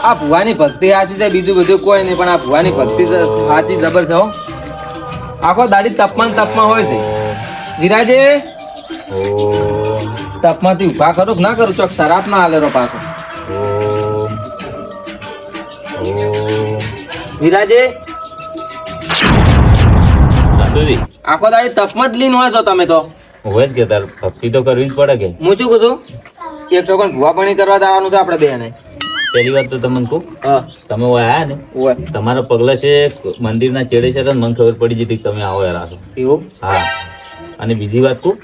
આ ભુવાની ભક્તિ સાચી છે, બીજું બધું કોઈ નહીં, પણ આ ભુવાની ભક્તિ સાચી જબર છે હો. આખો દાડી તપમાં હોય છે. વિરાજે તપમાંથી ઉભા કરું કે ના કરું? ચોક શરાબ ના હાલેરો પાછો. વિરાજે આખો દાડી તપમાં જ લીન હોય છો તમે તો. હોય જ કે તાર ભક્તિ તો કરવી જ પડે કે. હું શું કહું છું, એક ટોકન ભુવા પાણી કરવા જવાનું છે આપણે બે ને. પહેલી વાત તો તમને કહું, તમે આયા ને તમારા પગલા છે મંદિરના ચેડે છે, મને ખબર પડી જતી તમે આવો યાર. એવું? હા. અને બીજી વાત કહું,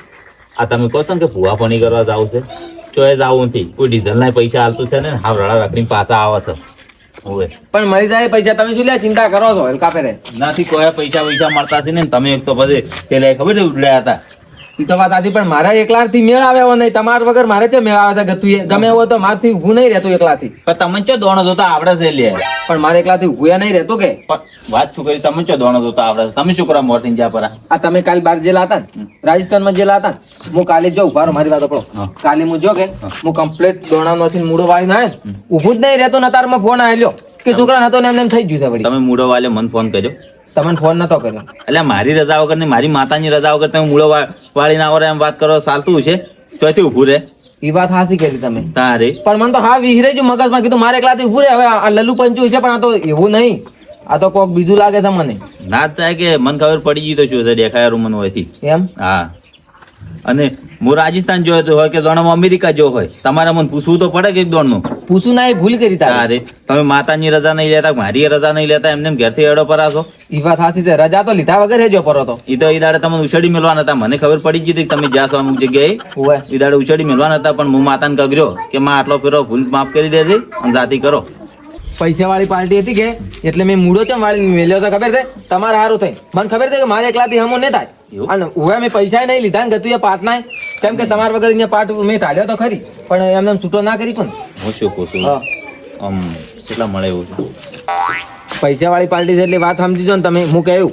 આ તમે કહો છો ને કે ભુવા પાણી કરવા જાવ છે, તો એ જવું નથી. કોઈ ડીઝલ ના પૈસા હાલતું છે ને, હા રડા રાખડી પાછા આવે છે. પણ મળી જાય પૈસા, તમે શું લે ચિંતા કરો છો? હલકા પેરે નથી કોઈ પૈસા મળતા નથી ને. તમે એક તો પછી પેલા ખબર છે ઉડ્યા હતા. એ તો વાત હતી, પણ મારા એકલાથી મેળ આવે એવો નહીં. તમારા વગર મારે તે મેળ આવે છે ગતું ગમે એવો તો મારથી ઊભું નહીં રહેતું એકલાથી. પણ તમે ચો દોણો જોતા આવડે છે લે. પણ મારે એકલાથી ઊભું નહીં રહેતું કે. વાત શું કરી, તમે ચો દોણો જોતા આવડે છે? તમે શું કરવા મોર્ટિંગ જા પર? આ તમે કાલે બાર જેલા હતા ને, રાજસ્થાનમાં જેલા હતા ને, હું કાલે જો ઉભા રહો, મારી વાત પકડો. કાલે હું જો કે હું કમ્પ્લીટ દોણા મશીન મૂડો વાળી ના ઊભું જ નહીં રહેતો. નતારમાં ફોન આવેલો કે છોકરા નતો ને એમને થઈ ગયું છે વળી. તમે મૂડો વાલે મને ફોન કર્યો? તમને ફોન નતો કર્યો? એટલે મારી રજા વગર ને મારી માતાની રજા વગર તમે મૂળો વાળી ના આવડે એમ વાત કરો, ચાલતું છે તોથી ઉભું રહે. એ વાત હાસી કરી તમે તારે. પણ મને તો હા વિહરે જ મગજમાં કીધું મારે એકલાથી ઉભું રહે. હવે આ લલ્લુ પંચુ છે, પણ આ તો એવું નહીં, આ તો કોક બીજું લાગે છે મને. ના થાય કે મને ખબર પડી ગઈ તો શું છે દેખાય મને હોયથી એમ. હા. અને હું રાજસ્થાન જોયો તો હોય કે દોણમાં અમેરિકા જો હોય, તમારે મને પૂછવું તો પડે કે એક દોણનું પૂછવું ના, એ ભૂલ કરી તારે. તમે માતાની રજા નહીં લેતા, મારી રજા નહીં લેતા, એમને ઘેરથી એડો પરાશો. એ વાત સાચી છે, રજા તો લીધા વગર હેજો પરો તો. એ તો એ દાડે તમને ઉછળી મેળવાના હતા, મને ખબર પડી ગઈ તમે જ્યાં છો અમુક જગ્યાએ એ દાડે ઉછળી મેળવાના હતા. પણ હું માતાને કગર્યો કે માં આટલો ફેરો ભૂલ માફ કરી દેજે અને જાતિ કરો. પૈસા વાળી પાર્ટી હતી કે એટલે મેં મૂડો ચમ વાળી મેલ્યો તો ખબર છે તમારે સારું થઈ. મને ખબર છે કે મારે એકલાથી હમો નહીં થાય. અને હવે મેં પૈસા નહીં લીધા ને ગતું એ પાઠ ના, કેમ કે તમારા વગર અહીંયા પાઠ મેં ટાળ્યો તો ખરી, પણ એમને છૂટો ના કરી કોણ. હું શું કહું છું, કેટલા મળે એવું છે? પૈસા વાળી પાર્ટી છે એટલે વાત સમજીજો ને તમે. હું કહ્યું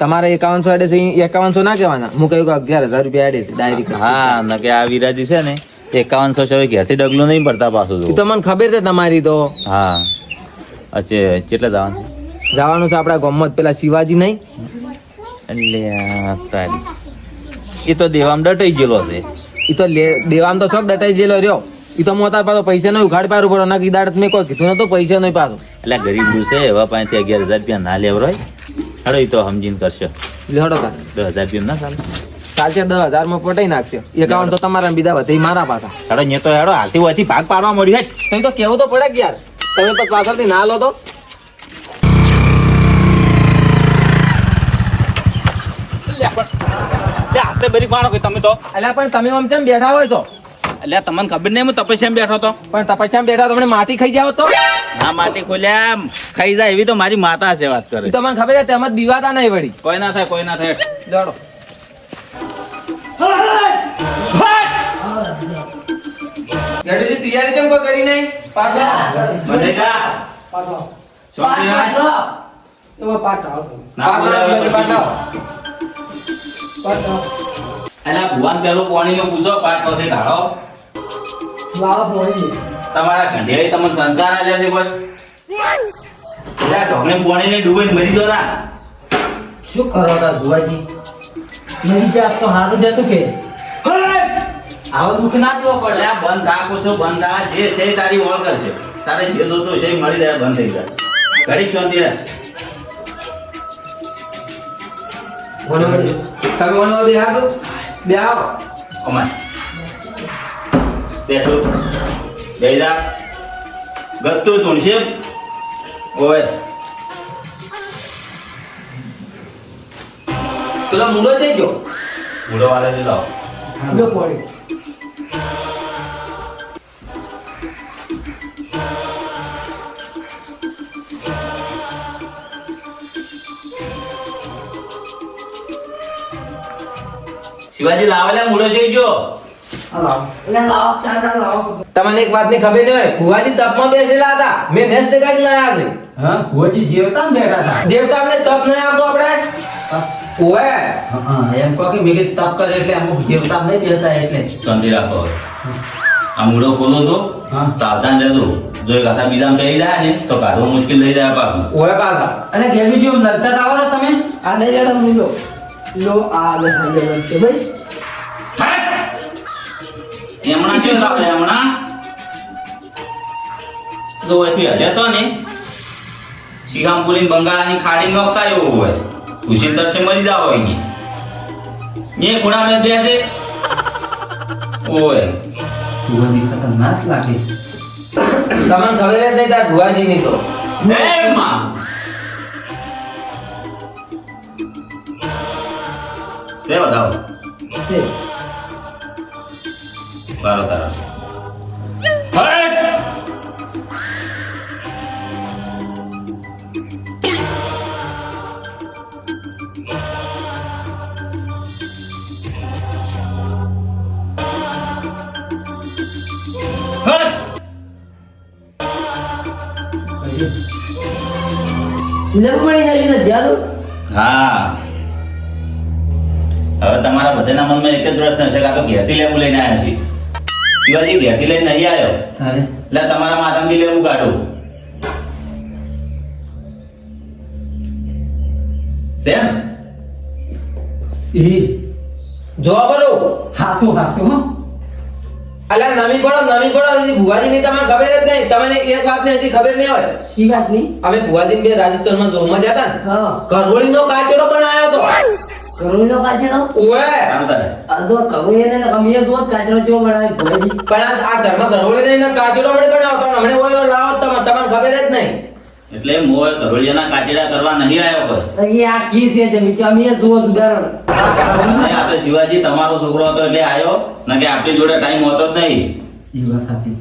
તમારે 5100 એડે છે, 5100 ના કહેવાના. હું કહ્યું કે 11,000 રૂપિયા એડે છે ડાયરેક્ટ. હા ના કે આ વિરાજી છે ને 5100 ઘેરથી ડગલું નહીં ભરતા પાછું. તો મને ખબર છે તમારી તો. હા અચ્છા, કેટલે જવાનું? જવાનું છે આપણા ગામમાં પેલા શિવાજી નહીં એટલે તારી એ તો દેવામ ડટાઈ ગયેલો છે. એ તો દેવામ તો શોખ ડટાઈ ગયેલો રહ્યો. એ તો મોતા પાછો પૈસા નહીં ઉઘાડ પારું પડે ના કીદાડ મેં કોઈ કીધું નતો પૈસા નહીં પાછો. એટલે ગરીબ છે એવા પાસેથી 11,000 રૂપિયા ના લેવ રોય. હડો એ તો સમજીને કરશે. એટલે હડો 10,000 રૂપિયા ના ચાલે? ચાલશે 10,000 માં પટાઈ નાખશે. 51 તો તમારા બીજા વધે મારા પાછા. હડો ને તો હેડો હાલતી હોયથી ભાગ પાડવા મળ્યું હે તો કેવું તો પડે કે યાર. તમે પછી પાછળથી ના લો તો. તમે તો એટલે પણ તમે આમ કેમ બેઠા હોય તો? એટલે તમને ખબર નહીં હું તપસ્યા બેઠો તો. પણ તપસ્યા બેઠા તમને માટી ખાઈ જાવ તો? ના માટી ખોલ્યા ખાઈ જાય એવી તો મારી માતા છે વાત કરે. તો મને ખબર છે તેમાં દીવાતા નહીં વળી. કોઈ ના થાય, કોઈ ના થાય. દોડો તૈયારી કેમ કોઈ કરી નહીં? પાછો મને જા પાછો સોટી પાછો તો પાછો ના પાછો અલા ભુવાન પેલો પાણીનો પૂછો પાટ પાસે ઢાળો લાવો પાણી. તમારા ઘંડિયાએ તમને સંસ્કાર આલ્યા છે કોઈ? એલા ઢોકને પાણીને ડૂબીને મરી જો ના. શું કરો તા ભુવાજી? મરી જા તો હારું જતું કે આવો દુઃખ ના દેવો પડે. આ બંધ થા કોસો બંધ થા જે છે તારી ઓળ કરશે. તારે જે જોતો છે મળી જાય, બંધ થઈ જાય. ઘડી શાંતિ રહે. વનોડી તમે વનોડી હાથો બે આવો અમાર બેસો બેજા ગત્તુ તુણશે ઓય પેલો મૂળો દેજો. મૂળો વાલે દે લાવો. મૂળો પડી શિવાજી લાવેલા મૂળો જોઈજો. તમને એક વાત ની ખબર નહીં હોય, ભુવાજી તપમાં બેસેલા હતા, મેં નેસ જગાડી લાયા છે. હા ભુવાજી જેવતા બેઠા હતા. જેવતા આપણે તપ નહીં આવતો આપણે ઓએ એમ કહો કે મેં તપ કરે એટલે અમુક જેવતા નહીં બેસતા એટલે શાંતિ રાખો. આ મૂળો ખોલો તો સાવધાન રહેજો. જો એક હાથા બીજામાં પહેરી જાય ને તો કાઢવું મુશ્કેલ થઈ જાય પાછું. ઓય પાછા અને ગેડુજી આમ લગતા આવો ને તમે આ લઈ લેડો મૂલો લો આ બેઠા છે બસ એમણા શું થાય એમણા જો એથી હલે તો ને શિખામપુરી બંગાળાની ખાડી નોખતા એવું હોય ઉશીલ દર્શે મરી જાવ હોય ને એ ખૂણા મેં બેસે ઓય ભુવાજી ખતરનાક લાગે તમને ખબર જ નહીં તાર ભુવાજી ની તો એ માં સે બતાવો છે તારો તારો લગમણી નથી ને જાદુ હા હવે તમારા બધાના મનમાં એક જ પ્રશ્ન છે કે આ તો ઘેરથી લેવું લઈને આવ્યા છે શિવાજી ઘેરથી લઈને નહીં આવ્યો તારે એટલે તમારા માથામાં બી લેવું કાઢું સેમ ઈ જો બરો હાસુ હાસુ હો અલ્યા નવી પડો હજી ભુવાજી ની તમને ખબર જ નહીં. તમને એક વાત ની હજી ખબર નહીં હોય. શી વાત ની અમે ભુવાજી બે રાજસ્થાનમાં જોરમાં જતા ને હા કરોળી નો કાચડો પણ આવ્યો તો કરોડનો કાચડો ઓએ સારું તારે આ તો કરોડે ને કમીએ જો કાચડો જો બનાવે ભોજી પણ આ ઘરમાં કરોળી નહીં ને કાચડો મને પણ આવતો હમણે ઓય લાવો તમને ખબર જ નહીં. એટલે મોય કરોળિયાના કાચીડા કરવા નહીં આવ્યો કોઈ એ આ કી છે જમી કે અમે જો ઉદાહરણ અને આપણે શિવાજી તમારો છોકરો હતો એટલે આવ્યો ન કે આપણી જોડે ટાઈમ હોતો જ નહીં ઈ વાત સાચી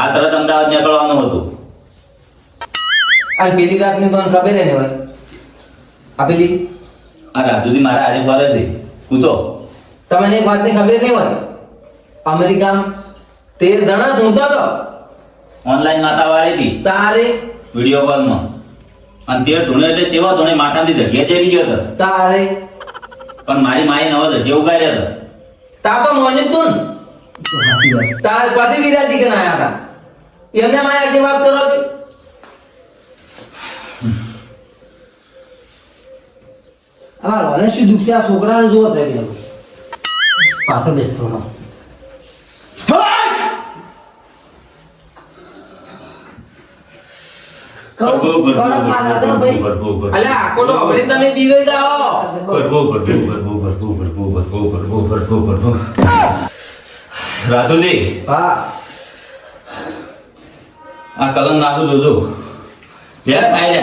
આ તરત અમદાવાદ નીકળવાનું હતું આ પેલી વાત ની તમને ખબર નહીં હોય. આ પેલી આ રાજુજી મારા હારે ફરે છે પૂછો તમને એક વાત ની ખબર નહીં હોય. અમેરિકામાં 13 જણા ધૂંધો તો ઓનલાઈન માતા વાળી હતી તારે વિડીયો કોલમાં અને તે ધૂણે એટલે ચેવા ધૂણે માથાથી ઝટિયા ચેરી ગયો હતો તારે પણ મારી માઈ નવો ઝટિયા ઉગાડ્યો હતો તા તો મોની તું તો સાચી વાત તાર પછી વિરાજી કે આયા હતા એમને માયા છે વાત કરો છો. અમાર વાલે શું દુખ છે આ છોકરાને જોવો છે બેન પાછો બેસતો રહો કડક માથા તો ભાઈ અલ્યા આખો તો હવે તમે પીવે જાઓ. રાજુજી હા આ કલમ નાખું જોજો જ્યારે ખાઈ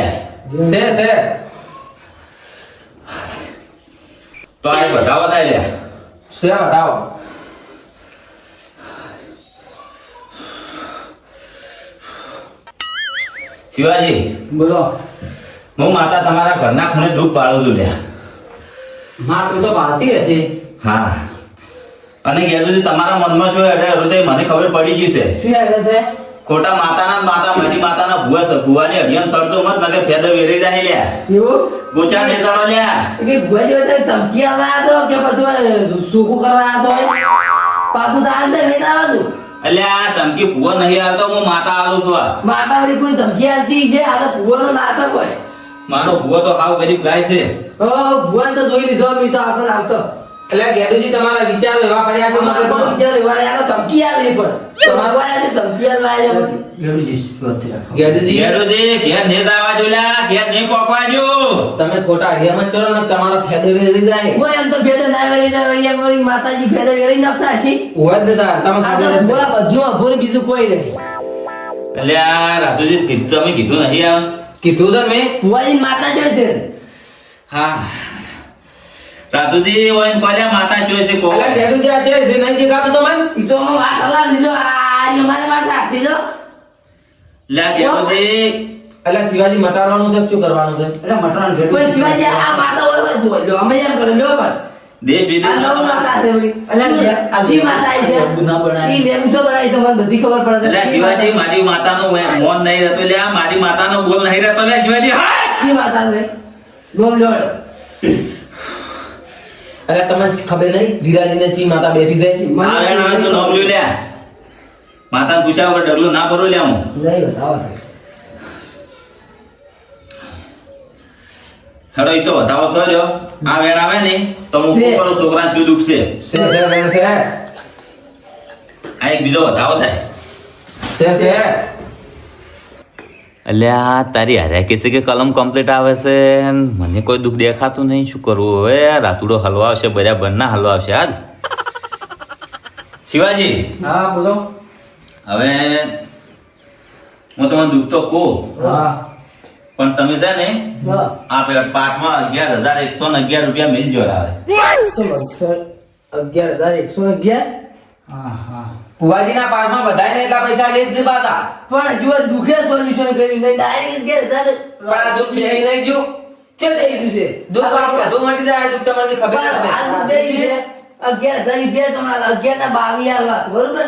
જાય છે તો આ બતાવો થાય લે છે બતાવો. શિવાજી બોલો હું માતા તમારા ઘરના ખૂણે દૂધ પાડું છું લ્યા માં તું તો પાડતી હતી હા અને ગેલુજી તમારા મનમાં શું હેડે રોજે મને ખબર પડી ગઈ છે શું યાદ છે ખોટા માતાના મારી માતાના ભુવાની અડિયમ સડતો મત નકે ફેદો વેરી જાય લ્યા એવું ગોચા ને ચડો લ્યા કે ભોજી બધા ધમકી આવ્યા તો કે પછી સુકુ કરવા આવ્યા છો પાછું તો આંદર નહીં આવતું એટલે આ ધમકી ભુવો નહીં આવતો હું માતા આલું છું આ માતાવાળી કોઈ ધમકી આવતી છે આ તો ભુવાનો નાટક હોય મારો ભુવો તો હાવ ગરીબ ગાય છે ભુવન તો જોઈ લીધો મેં તો આવતો ને આવતો એટલે ગેડુજી તમારા વિચાર એવા પડ્યા છે મગજમાં. વિચાર એવા યાર ધમકી આવી પણ તમારું આયા ધમકી આવી ગેડુજી સ્વસ્થ રાખો ગેડુજી ગેરુજી ઘેર ને જવા જો લ્યા ઘેર ને પોકવા જો તમે ખોટા અડિયામાં જ ચડો ને તમારો ફેદો વેરી જાય. કોઈ એમ તો ભેદો ના વેરી જાય વળી એમ વળી માતાજી ભેદો વેરી નાખતા હશે હોય જ ને તાર તમે આ ખબર જ તો નહીં. ભોળા બધું અભોર બીજું કોઈ નહીં એટલે આ રાજુજી તમે કીધું નહીં આ કીધું છે ને મેં. ભુવાજી માતા જોઈ છે હા રાજુજી ઓય કોલ્યા માતા જોઈ છે કો અલ્યા ગેડુજી આ છે નહીં જીગાતું તમને. ઈ તો હું વાત હલા લીધો આ મારે માતા આપી લો લ્યા ગેરુજી અલ્યા શિવાજી મટાડવાનું છે કે શું કરવાનું છે. એટલે મટરાણ પણ ગેડુજી શિવાજી આ માતા હોય હોય જોઈ લો અમે એમ કરે લ્યો પણ દેશ આ વિદેશ નવ માતા છે વળી અલ્યા આ જી માતા આવી છે ગુના બનાવી. ઈ લેવું છો બનાવી તો મને બધી ખબર પડે એટલે શિવાજી મારી માતાનો મોન નહીં રહેતો લ્યા મારી માતાનો બોલ નહીં રહેતો લ્યા શિવાજી હા જી માતા છે ગોમ લોડ અલ્યા તમને ખબર નહીં વિરાજીને ચી માતા બેઠી જાય છે. આ વેણ આવે તો નોમ લ્યો લ્યા માતાને પૂછ્યા વગર ડગલું ના ભરો લ્યા હું નહીં બતાવો છે હેડો ઈ તો બતાવો છો જો આ વેણ આવે ને તો હું છે. શું કરું છોકરાને શું દુખ છે આ એક બીજો બતાવો થાય અલ્યા તારી હાર્યા કે છે કે કલમ કમ્પ્લીટ આવે છે મને કોઈ દુઃખ દેખાતું નહીં શું કરવું હવે રાતુડો હલવા આવશે બરાબર ના હલવા આવશે આજ શિવાજી હા બોલો હવે હું તમને દુઃખ તો કહું હા પણ તમે છે ને હા આ પાઠમાં 11,111 રૂપિયા મિલ જોર આવે તો 11,111 હા હા ફુવાજીના પારમાં બધાયને એટલા પૈસા લે જ છે પાછા. પણ જો દુખે સોલ્યુશન કર્યું નહીં ડાયરેક્ટ 11,000 પણ આ દુઃખ બેહી નહીં ગયું. ચલ એ ગયું છે દુઃખ આમ બધું મટી જાય દુઃખ તમારી ખબર જ હાલ નથી. બે છે 11,000 રૂપિયા તમારા 11 ના 22 આલવા છે, બરોબર